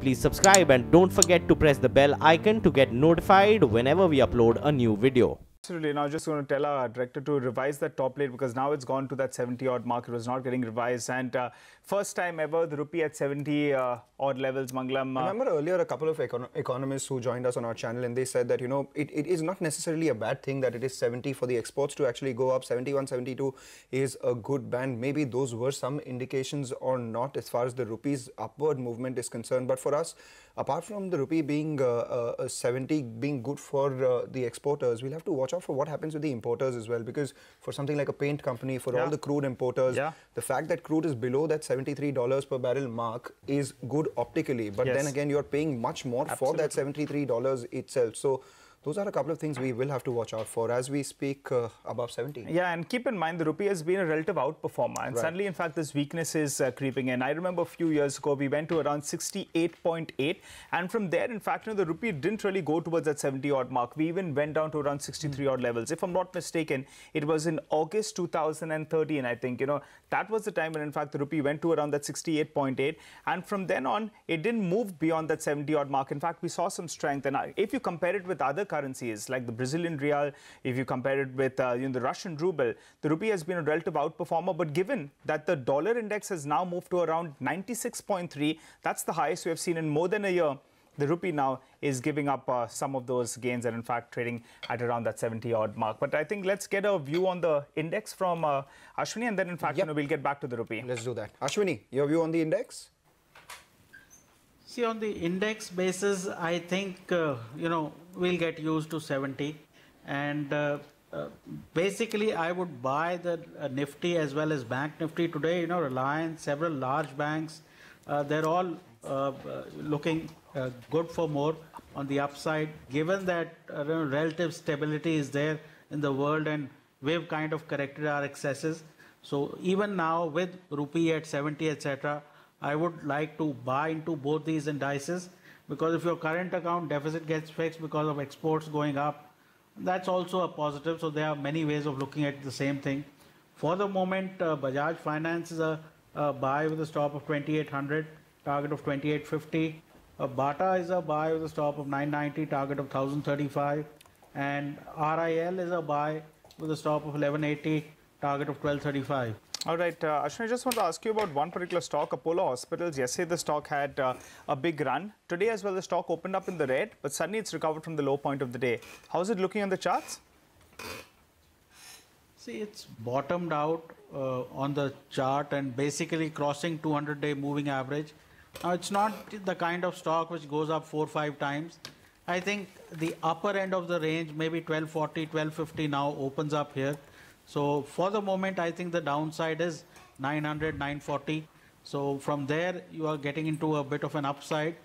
Please subscribe and don't forget to press the bell icon to get notified whenever we upload a new video. Absolutely. Now, just going to tell our director to revise that top rate because now it's gone to that 70-odd mark. It was not getting revised. And first time ever, the rupee at 70-odd levels, Mangalam. Remember earlier a couple of economists who joined us on our channel and they said that, you know, it is not necessarily a bad thing that it is 70 for the exports to actually go up. 71, 72 is a good band. Maybe those were some indications or not as far as the rupee's upward movement is concerned. But for us, apart from the rupee being 70 being good for the exporters, we'll have to watch out for what happens with the importers as well, because for something like a paint company, for all the crude importers, the fact that crude is below that $73 per barrel mark is good optically, but then again you're paying much more for that $73 itself. So those are a couple of things we will have to watch out for as we speak above 70. Yeah, and keep in mind the rupee has been a relative outperformer, and suddenly, in fact, this weakness is creeping in. I remember a few years ago we went to around 68.8, and from there, in fact, the rupee didn't really go towards that 70-odd mark. We even went down to around 63-odd levels. If I'm not mistaken, it was in August 2013, I think. That was the time when, in fact, the rupee went to around that 68.8, and from then on, it didn't move beyond that 70-odd mark. In fact, we saw some strength, and if you compare it with other currencies like the Brazilian real, if you compare it with the Russian ruble, the rupee has been a relative outperformer. But given that the dollar index has now moved to around 96.3, that's the highest we have seen in more than a year. The rupee now is giving up some of those gains and in fact trading at around that 70-odd mark. But I think let's get a view on the index from Ashwini, and then in fact we'll get back to the rupee. Let's do that. Ashwini, your view on the index? See, on the index basis, I think, we'll get used to 70. And basically, I would buy the Nifty as well as Bank Nifty today. Reliance, several large banks, they're all looking good for more on the upside, given that relative stability is there in the world and we've kind of corrected our excesses. So even now with rupee at 70, etc., I would like to buy into both these indices, because if your current account deficit gets fixed because of exports going up, that's also a positive. So there are many ways of looking at the same thing. For the moment, Bajaj Finance is a buy with a stop of 2800, target of 2850. Bata is a buy with a stop of 990, target of 1035. And RIL is a buy with a stop of 1180, target of 1235. All right, Ashwini, I just want to ask you about one particular stock, Apollo Hospitals. Yesterday, the stock had a big run. Today as well, the stock opened up in the red, but suddenly it's recovered from the low point of the day. How is it looking on the charts? See, it's bottomed out on the chart and basically crossing 200-day moving average. Now, it's not the kind of stock which goes up 4 or 5 times. I think the upper end of the range, maybe 1240, 1250 now opens up here. So for the moment, I think the downside is 900, 940. So from there, you are getting into a bit of an upside,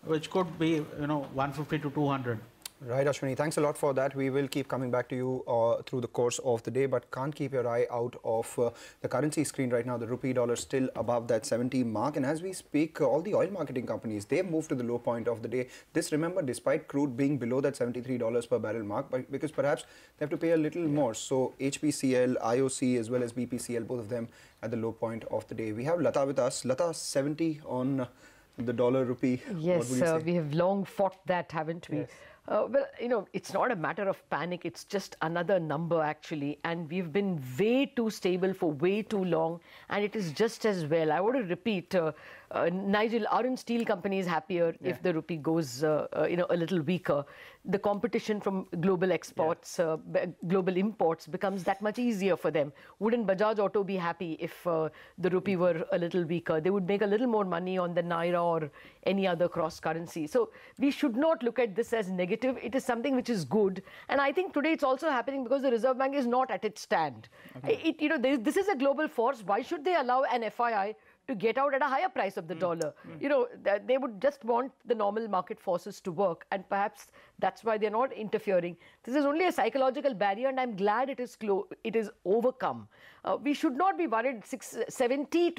which could be, 150 to 200. Right, Ashwini, thanks a lot for that. We will keep coming back to you through the course of the day, but can't keep your eye out of the currency screen right now. The rupee dollar still above that 70 mark. And as we speak, all the oil marketing companies, they've moved to the low point of the day. This, remember, despite crude being below that $73 per barrel mark, but because perhaps they have to pay a little more. So HPCL, IOC, as well as BPCL, both of them at the low point of the day. We have Lata with us. Lata, 70 on the dollar rupee. Yes, we have long fought that, haven't we? Yes. Well, it's not a matter of panic. It's just another number, actually. And we've been way too stable for way too long. And it is just as well. I want to repeat, Nigel, aren't steel companies happier if the rupee goes, a little weaker? The competition from global exports, global imports becomes that much easier for them. Wouldn't Bajaj Auto be happy if the rupee were a little weaker? They would make a little more money on the Naira or any other cross currency. So we should not look at this as negative. It is something which is good. And I think today it's also happening because the Reserve Bank is not at its stand. Okay. This is a global force. Why should they allow an FII to get out at a higher price of the dollar? They would just want the normal market forces to work, and perhaps That's why they're not interfering. This is only a psychological barrier, and I'm glad it is overcome. We should not be worried. 70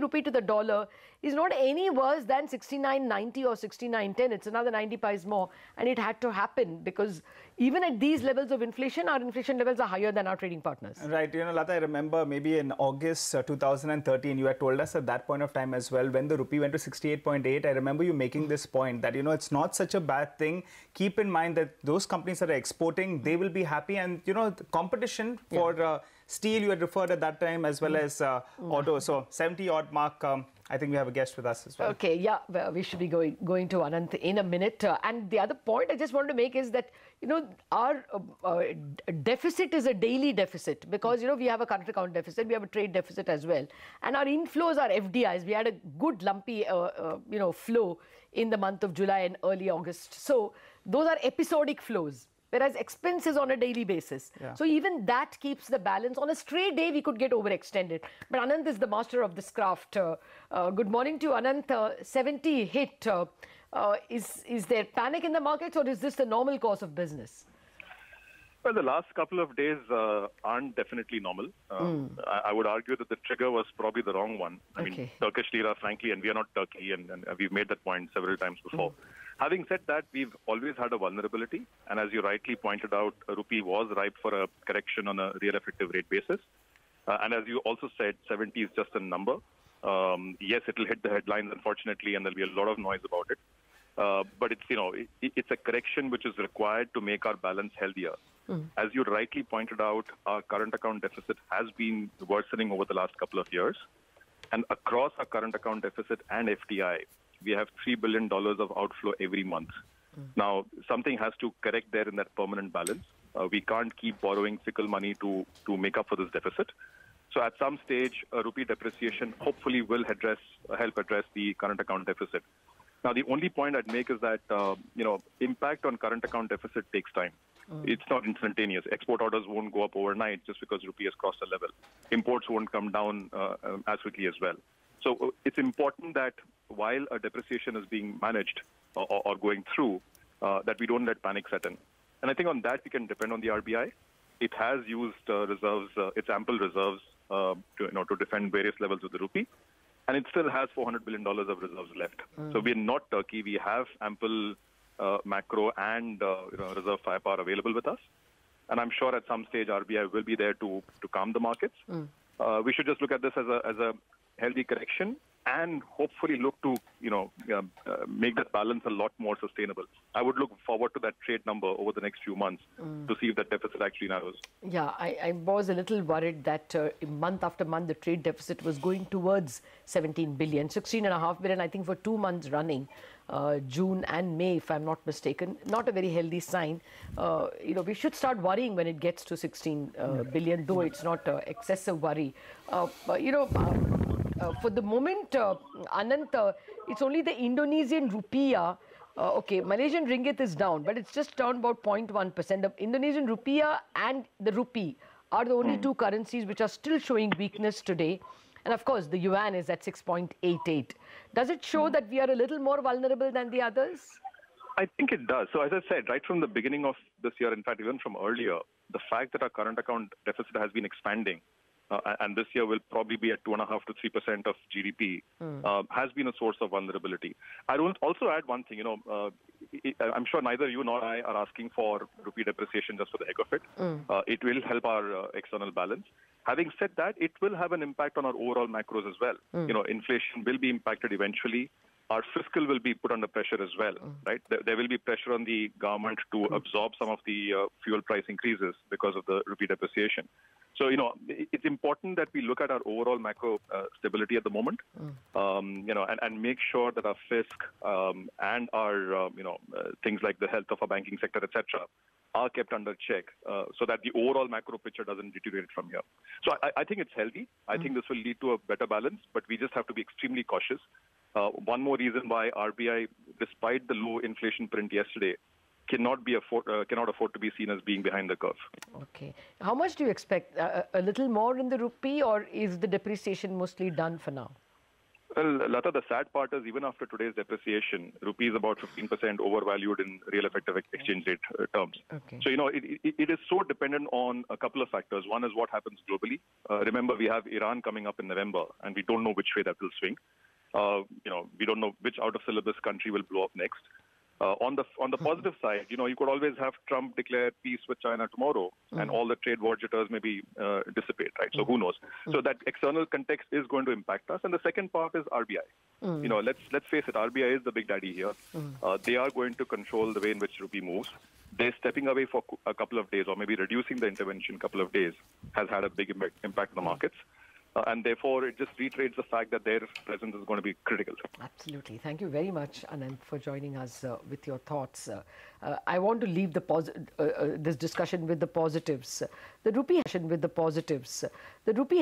rupee to the dollar is not any worse than 69.90 or 69.10. It's another 90 paise more, and it had to happen because even at these levels of inflation, our inflation levels are higher than our trading partners. Right. You know, Lata, I remember maybe in August 2013, you had told us at that point of time as well, when the rupee went to 68.8, I remember you making this point that, you know, it's not such a bad thing. Keep in mind that those companies that are exporting, they will be happy. And, you know, the competition for steel, you had referred at that time, as well as auto. So 70 odd mark. I think we have a guest with us as well. Okay, yeah, well, we should be going to Anant in a minute. And the other point I just wanted to make is that, you know, our deficit is a daily deficit because, you know, we have a current account deficit, we have a trade deficit as well. And our inflows are FDIs. We had a good lumpy, you know, flow in the month of July and early August. So those are episodic flows. Whereas expenses on a daily basis. Yeah. So even that keeps the balance. On a stray day, we could get overextended. But Anant is the master of this craft. Good morning to you, Anant. 70 hit. Is there panic in the markets, or is this the normal course of business? Well, the last couple of days aren't definitely normal. I would argue that the trigger was probably the wrong one. I mean, Turkish lira, frankly, and we are not Turkey, and we've made that point several times before. Having said that, we've always had a vulnerability. And as you rightly pointed out, rupee was ripe for a correction on a real effective rate basis. And as you also said, 70 is just a number. Yes, it will hit the headlines, unfortunately, and there'll be a lot of noise about it. But it's, you know, it's a correction which is required to make our balance healthier. As you rightly pointed out, our current account deficit has been worsening over the last couple of years. And across our current account deficit and FDI, we have $3 billion of outflow every month. Now, something has to correct there in that permanent balance. We can't keep borrowing fickle money to make up for this deficit. So at some stage, rupee depreciation hopefully will help address the current account deficit. Now, the only point I'd make is that, you know, impact on current account deficit takes time. It's not instantaneous. Export orders won't go up overnight just because rupee has crossed a level. Imports won't come down as quickly as well. So it's important that while a depreciation is being managed or going through, that we don't let panic set in. And I think on that we can depend on the RBI. It has used reserves, its ample reserves, to defend various levels of the rupee, and it still has $400 billion of reserves left. So we're not Turkey. We have ample macro and reserve firepower available with us, and I'm sure at some stage RBI will be there to calm the markets. We should just look at this as a healthy correction and hopefully look to make that balance a lot more sustainable. I would look forward to that trade number over the next few months to see if that deficit actually narrows. Yeah, I was a little worried that month after month the trade deficit was going towards 17 billion, 16.5 billion, I think, for 2 months running. June and May, if I'm not mistaken. Not a very healthy sign. We should start worrying when it gets to 16 billion, though it's not excessive worry. For the moment, Anant, it's only the Indonesian rupiah. Okay, Malaysian ringgit is down, but it's just down about 0.1%. The Indonesian rupiah and the rupee are the only two currencies which are still showing weakness today. And of course, the yuan is at 6.88. Does it show that we are a little more vulnerable than the others? I think it does. So as I said, right from the beginning of this year, in fact, even from earlier, the fact that our current account deficit has been expanding, and this year will probably be at 2.5% to 3% of GDP, has been a source of vulnerability. I will also add one thing. I'm sure neither you nor I are asking for rupee depreciation just for the heck of it. It will help our external balance. Having said that, it will have an impact on our overall macros as well. Inflation will be impacted eventually. Our fiscal will be put under pressure as well, right? There will be pressure on the government to absorb some of the fuel price increases because of the rupee depreciation. So, it's important that we look at our overall macro stability at the moment, and make sure that our fisc and our, things like the health of our banking sector, etc., are kept under check so that the overall macro picture doesn't deteriorate from here. So I think it's healthy. I think this will lead to a better balance, but we just have to be extremely cautious. One more reason why RBI, despite the low inflation print yesterday, cannot afford to be seen as being behind the curve. Okay. How much do you expect? A little more in the rupee, or is the depreciation mostly done for now? Well, Lata, the sad part is even after today's depreciation, rupee is about 15% overvalued in real effective exchange rate terms. Okay. So, it is so dependent on a couple of factors. One is what happens globally. Remember, we have Iran coming up in November, and we don't know which way that will swing. We don't know which out-of-syllabus country will blow up next. On the positive side, you could always have Trump declare peace with China tomorrow, and all the trade war jitters maybe dissipate, right? So who knows? So that external context is going to impact us. And the second part is RBI. Let's face it, RBI is the big daddy here. They are going to control the way in which rupee moves. They're stepping away for a couple of days, or maybe reducing the intervention a couple of days, has had a big impact on the markets. And therefore, it just reiterates the fact that their presence is going to be critical. Absolutely. Thank you very much, Anand, for joining us with your thoughts. I want to leave this discussion with the positives. The rupee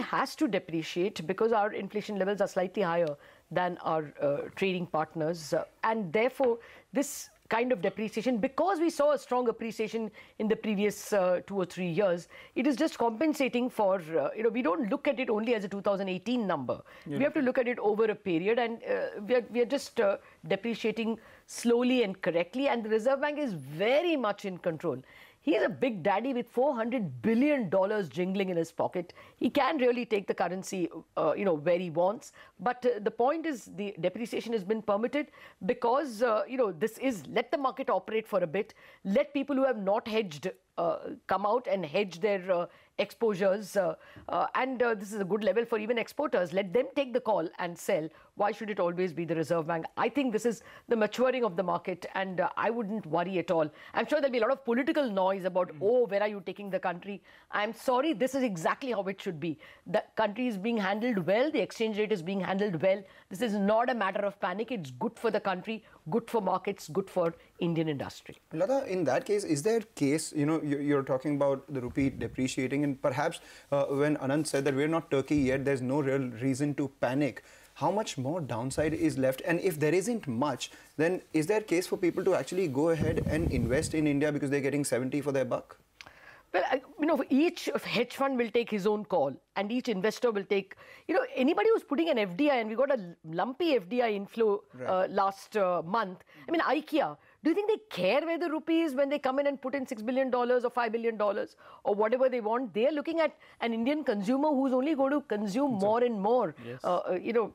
has to depreciate because our inflation levels are slightly higher than our trading partners. And therefore, this kind of depreciation, because we saw a strong appreciation in the previous 2 or 3 years, it is just compensating for, we don't look at it only as a 2018 number. We have to look at it over a period, and we are just depreciating slowly and correctly, and the Reserve Bank is very much in control. He's a big daddy with $400 billion jingling in his pocket. He can really take the currency, where he wants. But the point is, the depreciation has been permitted because, this is, let the market operate for a bit. Let people who have not hedged come out and hedge their exposures. This is a good level for even exporters. Let them take the call and sell. Why should it always be the Reserve Bank? I think this is the maturing of the market, and I wouldn't worry at all. I'm sure there'll be a lot of political noise about, where are you taking the country? I'm sorry, this is exactly how it should be. The country is being handled well. The exchange rate is being handled well. This is not a matter of panic. It's good for the country, good for markets, good for Indian industry. Lata, in that case, is there a case, you're talking about the rupee depreciating, and perhaps when Anand said that we're not Turkey yet, there's no real reason to panic. How much more downside is left? And if there isn't much, then is there a case for people to actually go ahead and invest in India because they're getting 70 for their buck? Well, each hedge fund will take his own call, and each investor will take, anybody who's putting an FDI, and we got a lumpy FDI inflow last month. I mean, IKEA, do you think they care where the rupee is when they come in and put in $6 billion or $5 billion or whatever they want? They are looking at an Indian consumer who's only going to consume more and more. Yes.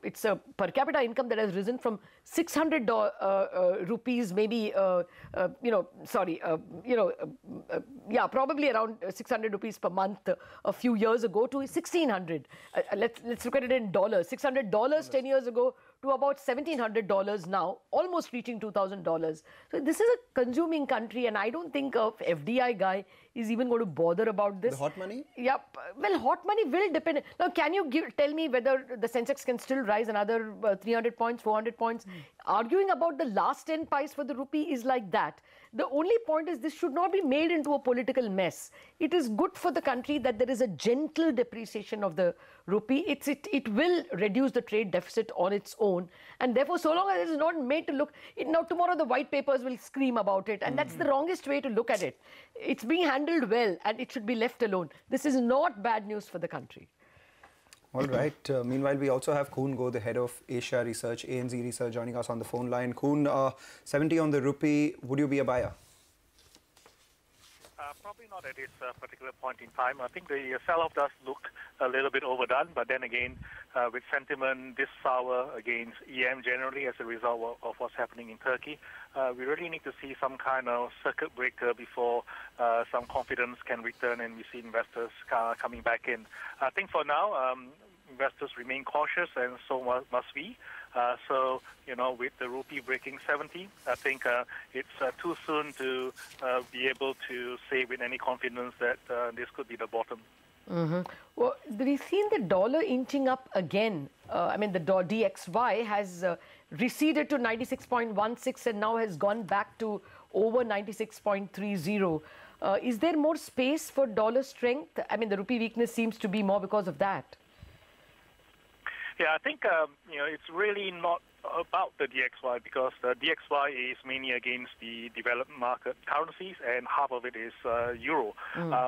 It's a per capita income that has risen from 600 rupees, maybe, probably around 600 rupees per month a few years ago to 1,600. Let's look at it in dollars. $600 10 years ago to about $1,700 now, almost reaching $2,000. So this is a consuming country, and I don't think a FDI guy is even going to bother about this. The hot money? Yep. Well, hot money will depend. Now, can you tell me whether the Sensex can still rise another 300 points, 400 points? Arguing about the last 10 pies for the rupee is like that. The only point is this should not be made into a political mess. It is good for the country that there is a gentle depreciation of the rupee. It will reduce the trade deficit on its own. And therefore, so long as it is not made to look... Now, tomorrow the white papers will scream about it. And that's the wrongest way to look at it. It's being handled well, and it should be left alone. This is not bad news for the country. All right. Meanwhile, we also have Koon Go, the head of Asia Research, ANZ Research, joining us on the phone line. Koon, 70 on the rupee. Would you be a buyer? Probably not at this particular point in time. I think the sell-off does look a little bit overdone, but then again, with sentiment this sour against EM generally as a result of what's happening in Turkey, we really need to see some kind of circuit breaker before some confidence can return and we see investors coming back in. I think for now, investors remain cautious, and so must we. With the rupee breaking 70, I think it's too soon to be able to say with any confidence that this could be the bottom. Well, we've seen the dollar inching up again. The DXY has receded to 96.16 and now has gone back to over 96.30. Is there more space for dollar strength? The rupee weakness seems to be more because of that. Yeah, I think it's really not about the DXY, because the DXY is mainly against the developed market currencies, and half of it is euro.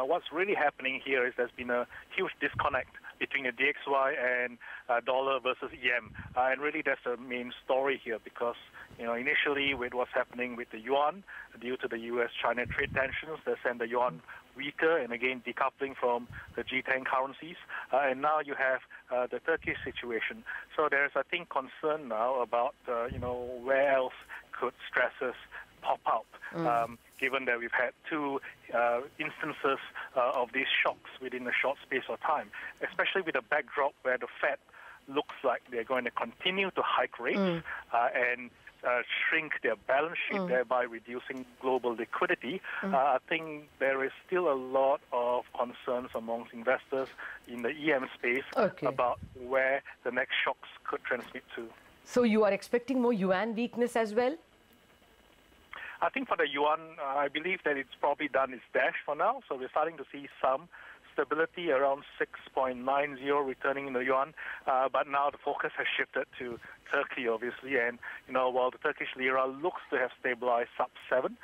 What's really happening here is there's been a huge disconnect between the DXY and dollar versus EM. And really that's the main story here because, initially with what's happening with the yuan due to the US-China trade tensions, they sent the yuan weaker and again decoupling from the G10 currencies. And now you have the Turkish situation. So there's, I think, concern now about, where else could stresses pop up, given that we've had two instances of these shocks within a short space of time, especially with a backdrop where the Fed looks like they're going to continue to hike rates and shrink their balance sheet, thereby reducing global liquidity. I think there is still a lot of concerns amongst investors in the EM space about where the next shocks could transmit to. So you are expecting more yuan weakness as well? I think for the yuan, I believe that it's probably done its dash for now. So we're starting to see some stability around 6.90 returning in the yuan. But now the focus has shifted to Turkey, obviously. And, while the Turkish lira looks to have stabilized sub 7,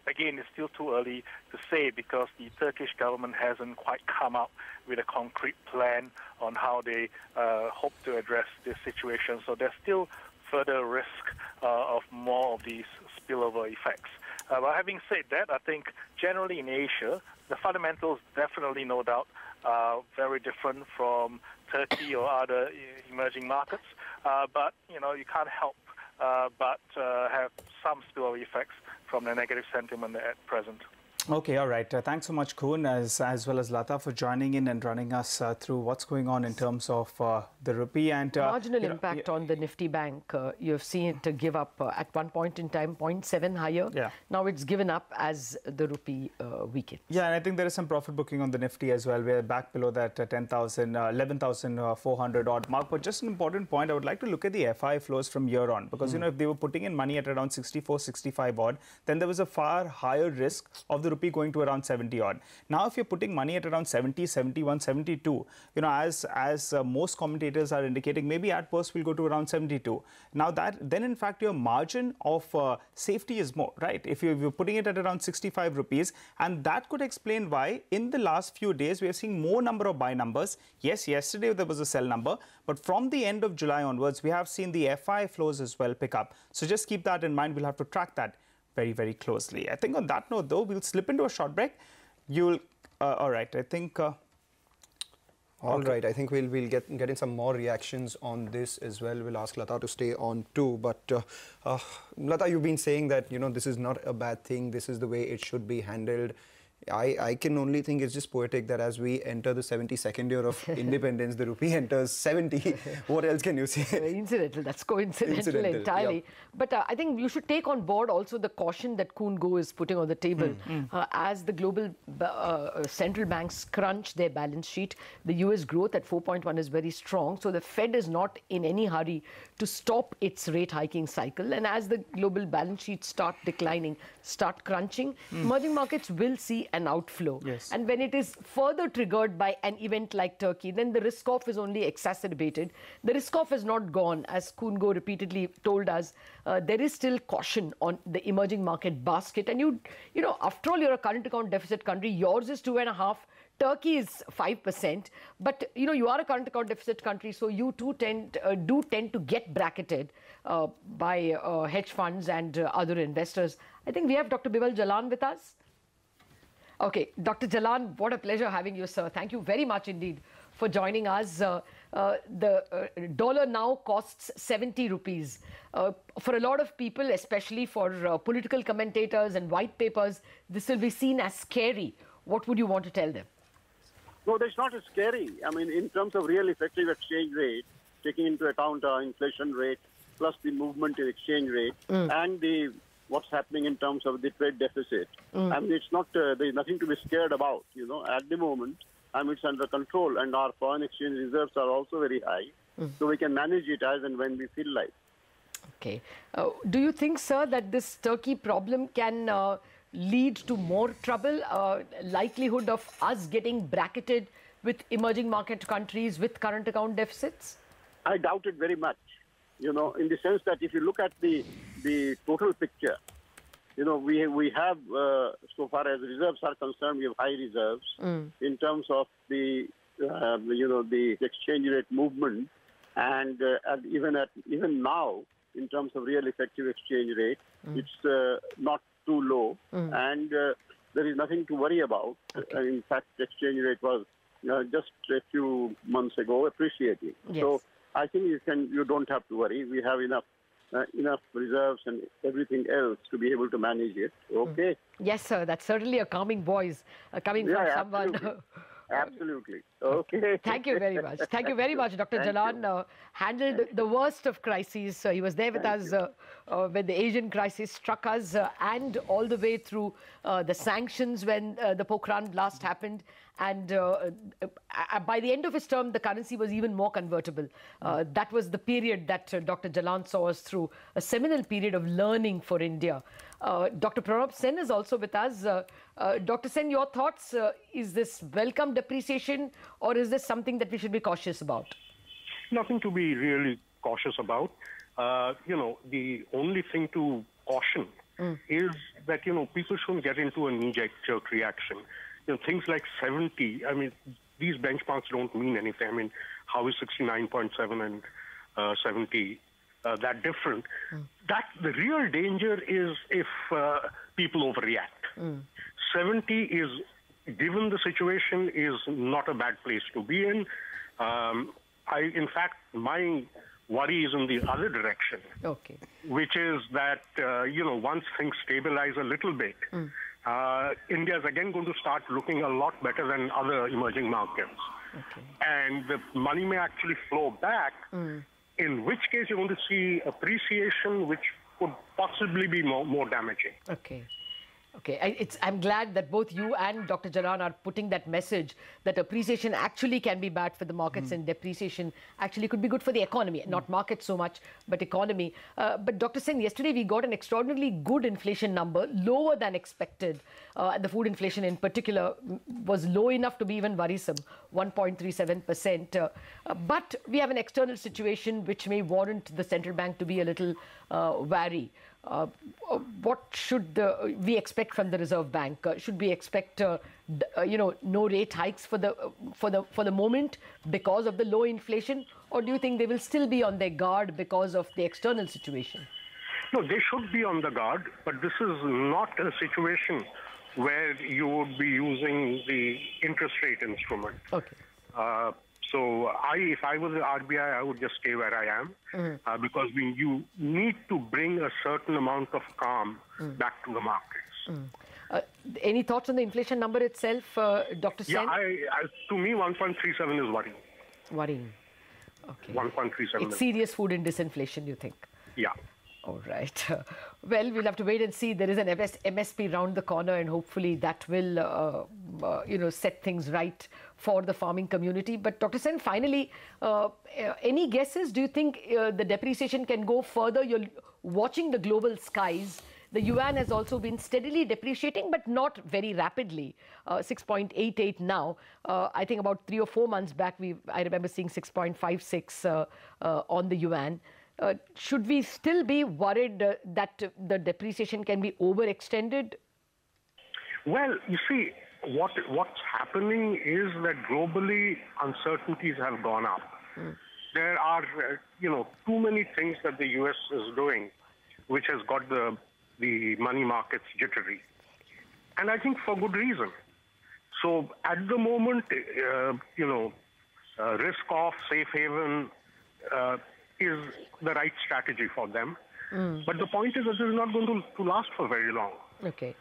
again, it's still too early to say because the Turkish government hasn't quite come up with a concrete plan on how they hope to address this situation. So there's still further risk of more of these spillover effects. But having said that, I think generally in Asia, the fundamentals definitely, no doubt, are very different from Turkey or other emerging markets. But, you can't help but have some spillover effects from the negative sentiment at present. Okay, all right. Thanks so much, Koon, as well as Lata, for joining in and running us through what's going on in terms of the rupee and marginal impact on the Nifty Bank. You've seen it give up at one point in time 0.7 higher. Yeah. Now it's given up as the rupee weakened. Yeah, and I think there is some profit booking on the Nifty as well. We're back below that 11,400 odd mark. But just an important point, I would like to look at the FI flows from here on because if they were putting in money at around 64, 65 odd, then there was a far higher risk of the rupee going to around 70 odd. Now, if you're putting money at around 70, 71, 72, as most commentators are indicating, maybe at worst will go to around 72. Now, then in fact your margin of safety is more, right? If you're putting it at around 65 rupees, and that could explain why in the last few days we are seeing more number of buy numbers. Yes, yesterday there was a sell number, but from the end of July onwards, we have seen the FI flows as well pick up. So just keep that in mind. We'll have to track that very, very closely. I think on that note, though, we'll slip into a short break. All right, I think... All right, I think we'll get in some more reactions on this as well. We'll ask Lata to stay on too. But Lata, you've been saying that, this is not a bad thing. This is the way it should be handled. I can only think it's just poetic that as we enter the 72nd year of independence, the rupee enters 70. What else can you say? Incidental. That's coincidental entirely. Yep. But I think you should take on board also the caution that Koon Go is putting on the table. As the global central banks crunch their balance sheet, the US growth at 4.1 is very strong. So the Fed is not in any hurry to stop its rate hiking cycle. And as the global balance sheets start declining, start crunching, emerging markets will see an outflow. Yes. And when it is further triggered by an event like Turkey, then the risk-off is only exacerbated. The risk-off is not gone. As Koon Go repeatedly told us, there is still caution on the emerging market basket. And after all, you're a current account deficit country. Yours is 2.5%. Turkey is 5%, but you are a current account deficit country, so you too tend to get bracketed by hedge funds and other investors. I think we have Dr. Bimal Jalan with us. Okay, Dr. Jalan, what a pleasure having you, sir. Thank you very much indeed for joining us. The dollar now costs 70 rupees. For a lot of people, especially for political commentators and white papers, this will be seen as scary. What would you want to tell them? No, that's not scary. I mean, in terms of real effective exchange rate, taking into account inflation rate, plus the movement in exchange rate, and what's happening in terms of the trade deficit. I mean, it's not, there's nothing to be scared about, at the moment. I mean, it's under control, and our foreign exchange reserves are also very high. So we can manage it as and when we feel like. Okay. Do you think, sir, that this Turkey problem can lead to more trouble, likelihood of us getting bracketed with emerging market countries with current account deficits? I doubt it very much, in the sense that if you look at the total picture, we have, so far as reserves are concerned, we have high reserves. In terms of the the exchange rate movement, and even now, in terms of real effective exchange rate, it's not too low, and there is nothing to worry about. Okay. In fact, exchange rate was just a few months ago appreciating. Yes. So I think you don't have to worry. We have enough reserves and everything else to be able to manage it. Okay. Yes, sir. That's certainly a calming voice coming from someone. Absolutely. Absolutely. Okay. Thank you very much. Thank you very much. Dr. Jalan handled the worst of crises. He was there with us when the Asian crisis struck us and all the way through the sanctions when the Pokhran blast happened. And by the end of his term, the currency was even more convertible. That was the period that Dr. Jalan saw us through, a seminal period of learning for India. Dr. Pranab Sen is also with us. Dr. Sen, your thoughts? Is this welcome depreciation, or is this something that we should be cautious about? Nothing to be really cautious about. The only thing to caution is that, people shouldn't get into a knee-jerk reaction. Things like 70, I mean, these benchmarks don't mean anything. I mean, how is 69.7 and 70 that different? The real danger is if people overreact. 70 is, given the situation, is not a bad place to be in. In fact, my worry is in the other direction, which is that, once things stabilize a little bit, India is again going to start looking a lot better than other emerging markets. And the money may actually flow back, in which case you're going to see appreciation, which could possibly be more damaging. Okay, I'm glad that both you and Dr. Jalan are putting that message that appreciation actually can be bad for the markets and depreciation actually could be good for the economy. Not markets so much, but economy. But Dr. Sen, yesterday we got an extraordinarily good inflation number, lower than expected. The food inflation in particular was low enough to be even worrisome, 1.37%. But we have an external situation which may warrant the central bank to be a little wary. What should we expect from the Reserve Bank? Should we expect, no rate hikes for the moment because of the low inflation, or do you think they will still be on their guard because of the external situation? No, they should be on the guard, but this is not a situation where you would be using the interest rate instrument. So if I was the RBI, I would just stay where I am, because you need to bring a certain amount of calm back to the markets. Any thoughts on the inflation number itself, Dr. Sen? Yeah, to me, 1.37 is worrying. Worrying. Okay. 1.37. It's serious food and disinflation, you think? Yeah. All right. Well, we'll have to wait and see. There is an MSP round the corner, and hopefully that will, set things right for the farming community. But Dr. Sen, finally, any guesses? Do you think the depreciation can go further? You're watching the global skies. The yuan has also been steadily depreciating, but not very rapidly. 6.88 now. I think about 3 or 4 months back, I remember seeing 6.56 on the yuan. Should we still be worried that the depreciation can be overextended? Well, you see, what's happening is that globally uncertainties have gone up. There are, too many things that the U.S. is doing, which has got the money markets jittery. And I think for good reason. So at the moment, risk off, safe haven is the right strategy for them. But the point is that this is not going to last for very long. Okay.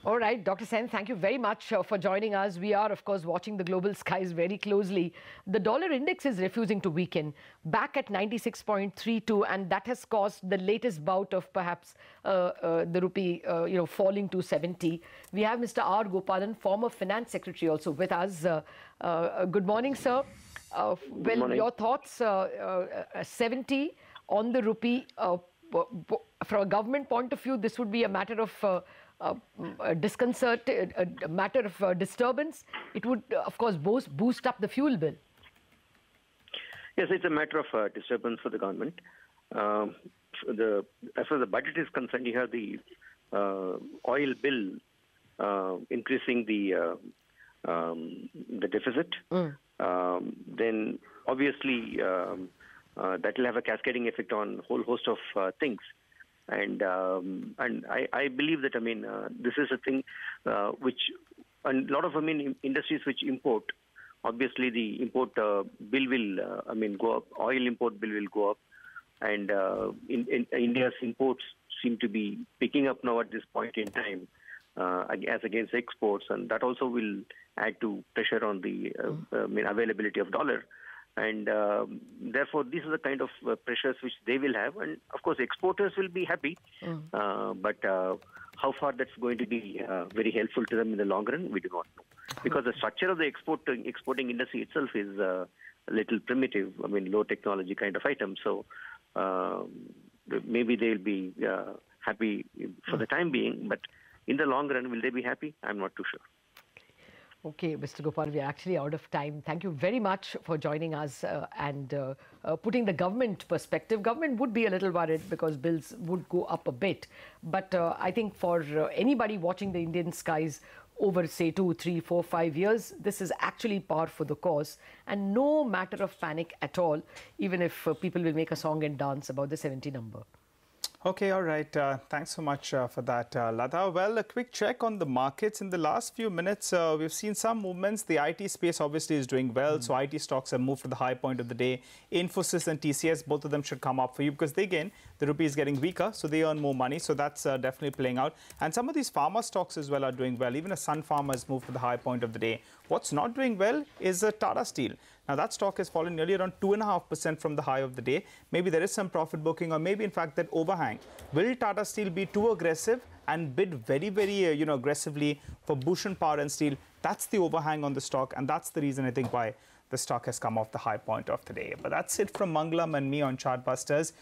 All right, Dr. Sen, thank you very much for joining us. We are, of course, watching the global skies very closely. The dollar index is refusing to weaken, back at 96.32, and that has caused the latest bout of perhaps the rupee, falling to 70. We have Mr. R. Gopalan, former finance secretary, also with us. Good morning, sir. Good morning. Your thoughts, 70 on the rupee. From a government point of view, this would be a matter of disconcert, a matter of disturbance. It would, of course, boost up the fuel bill. Yes, it's a matter of disturbance for the government. As far as the budget is concerned, you have the oil bill increasing the the deficit, then obviously that will have a cascading effect on a whole host of things. And I believe that, this is a thing which a lot of, industries which import, obviously the import bill will, go up. Oil import bill will go up. And in India's imports seem to be picking up now at this point in time as against exports. And that also will add to pressure on the availability of dollar. And therefore, these are the kind of pressures which they will have. And of course, exporters will be happy. But how far that's going to be very helpful to them in the long run, we do not know. Because the structure of the exporting industry itself is a little primitive, low technology kind of item. So maybe they'll be happy for the time being. But in the long run, will they be happy? I'm not too sure. Okay, Mr. Gopal, we are actually out of time. Thank you very much for joining us and putting the government perspective. Government would be a little worried because bills would go up a bit. But I think for anybody watching the Indian skies over, say, 2, 3, 4, 5 years, this is actually par for the course. And no matter of panic at all, even if people will make a song and dance about the 70 number. Okay, all right. Thanks so much for that, Lata. Well, a quick check on the markets. In the last few minutes, we've seen some movements. The IT space obviously is doing well. So IT stocks have moved to the high point of the day. Infosys and TCS, both of them should come up for you because, again, the rupee is getting weaker, so they earn more money. So that's definitely playing out. And some of these pharma stocks as well are doing well. Even a Sun Pharma has moved to the high point of the day. What's not doing well is Tata Steel. Now, that stock has fallen nearly around 2.5% from the high of the day. Maybe there is some profit booking, or maybe, in fact, that overhang. Will Tata Steel be too aggressive and bid very, very, aggressively for Bhushan Power and Steel? That's the overhang on the stock, and that's the reason, I think, why the stock has come off the high point of the day. But that's it from Mangalam and me on Chartbusters.